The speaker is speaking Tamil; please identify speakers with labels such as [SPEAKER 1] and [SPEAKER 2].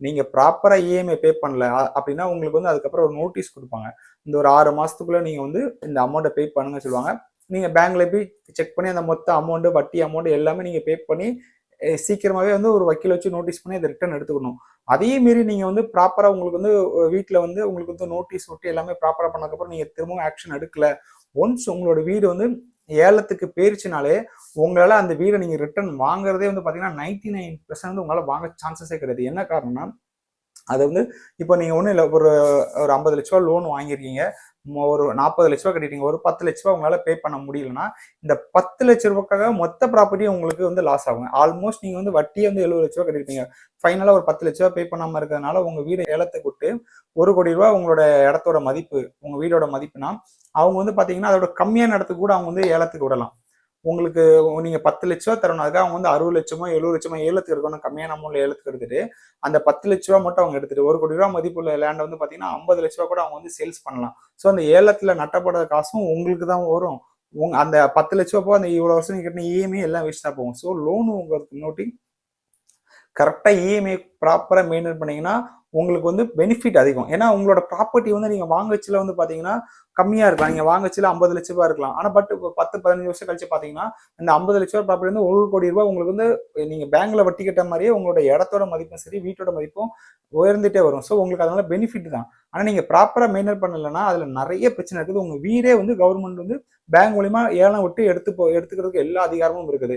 [SPEAKER 1] நீங்க ப்ராப்பரா இஎம்ஐ பே பண்ணல அப்படின்னா உங்களுக்கு வந்து அதுக்கப்புறம் ஒரு நோட்டீஸ் குடுப்பாங்க. இந்த ஒரு 6 மாசத்துக்குள்ள நீங்க வந்து இந்த அமௌண்ட்ட பே பண்ணுங்கன்னு சொல்லுவாங்க. நீங்க பேங்க்ல போய் செக் பண்ணி அந்த மொத்த அமௌண்ட், வட்டி அமௌண்ட் எல்லாமே நீங்க பே பண்ணி சீக்கிரமாவே வந்து ஒரு வக்கீல வச்சு நோட்டீஸ் பண்ணி அத ரிட்டர்ன் எடுத்துக்கணும். அதையும் மீறி நீங்க வந்து ப்ராப்பரா உங்களுக்கு வந்து வீட்ல வந்து உங்களுக்கு வந்து நோட்டீஸ் ஒட்டி எல்லாமே ப்ராப்பரா பண்ணதுக்கப்புறம் நீங்க திரும்பவும் ஆக்ஷன் எடுக்கல. ஒன்ஸ் உங்களோட வீடு வந்து ஏலத்துக்கு போயிருச்சுனாலே, உங்களால அந்த வீட நீங்க ரிட்டர்ன் வாங்குறதே வந்து பார்த்தீங்கன்னா, 99% உங்களால வாங்க சான்ஸஸே கிடையாது. என்ன காரணம்னா, அது வந்து இப்ப நீங்க ஒண்ணும் இல்ல. ஒரு ஒரு ரூ. 50,00,000 லோன் வாங்கியிருக்கீங்க. ஒரு ரூ. 40,00,000 கட்டிட்டீங்க. ஒரு ரூ. 10,00,000 உங்களால பே பண்ண முடியலன்னா, இந்த ரூ. 10,00,000க்காக மொத்த ப்ராப்பர்ட்டியும் உங்களுக்கு வந்து லாஸ் ஆகுங்க. ஆல்மோஸ்ட் நீங்க வந்து வட்டியே வந்து ரூ. 70,00,000 கட்டியிருப்பீங்க. ஃபைனலா ஒரு ரூ. 10,00,000 பே பண்ணாம இருக்கிறதுனால, உங்க வீட ஏலத்துக்கு விட்டு ரூ. 1,00,00,000 உங்களோட இடத்தோட மதிப்பு, உங்க வீடோட மதிப்புனா, அவங்க வந்து பார்த்தீங்கன்னா, அதோட கம்மியான இடத்துக்கு கூட அவங்க வந்து ஏலத்துக்கு விடலாம். உங்களுக்கு நீங்க 10,00,000 தரணும். அதுக்காக அவங்க வந்து 60,00,000மோ, 70,00,000மோ ஏலத்துக்கு எடுக்கணும். கம்மியான அமௌண்ட்ல ஏலத்துக்கு எடுத்துட்டு, அந்த ரூ. 10,00,000 மட்டும் அவங்க எடுத்துட்டு, ரூ. 1,00,00,000 மதிப்புள்ள லேண்ட வந்து பார்த்தீங்கன்னா, ரூ. 50,00,000 கூட அவங்க வந்து சேல்ஸ் பண்ணலாம். ஸோ அந்த ஏலத்துல நட்டப்பட காசும் உங்களுக்கு தான் வரும். அந்த ரூ. 10,00,000 போக அந்த இவ்வளவு வருஷம் நீங்க கட்டின இஎம்ஐ எல்லாம் வேஸ்ட்டா போகும். ஸோ லோன் உங்களுக்கு முன்னாடி கரெக்டா இஎம்ஐ ப்ராப்பரா மெயின்டெயின் பண்ணீங்கன்னா, உங்களுக்கு வந்து பெனிஃபிட் அதிகம். ஏன்னா, உங்களோட ப்ராப்பர்ட்டி வந்து நீங்க வாங்கச்சல வந்து பார்த்தீங்கன்னா, கம்மியா இருக்கலாம். நீங்க வாங்கச்சல ரூ. 50,00,000 இருக்கலாம். ஆனா 10, 15 வருஷம் கழிச்சு பார்த்தீங்கன்னா, இந்த ரூ. 50,00,000 ப்ராப்பர்ட்டி வந்து ரூ. 1,00,00,000 உங்களுக்கு வந்து நீங்க பேங்க்ல வட்டி கட்ட மாரியே உங்களோட இடத்தோட மதிப்பும் சரி, வீட்டோட மதிப்பும் உயர்ந்துட்டே வரும். ஸோ உங்களுக்கு அதனால பெனிஃபிட் தான். ஆனா நீங்க ப்ராப்பரா மெயின்டெயின் பண்ணலன்னா, அதுல நெறைய பிரச்சனை இருக்குது. உங்க வீடே வந்து கவர்ன்மெண்ட் வந்து பேங்க் மூலியமா ஏலம் விட்டு எடுத்துக்கிறதுக்கு எல்லா அதிகாரமும் இருக்குது.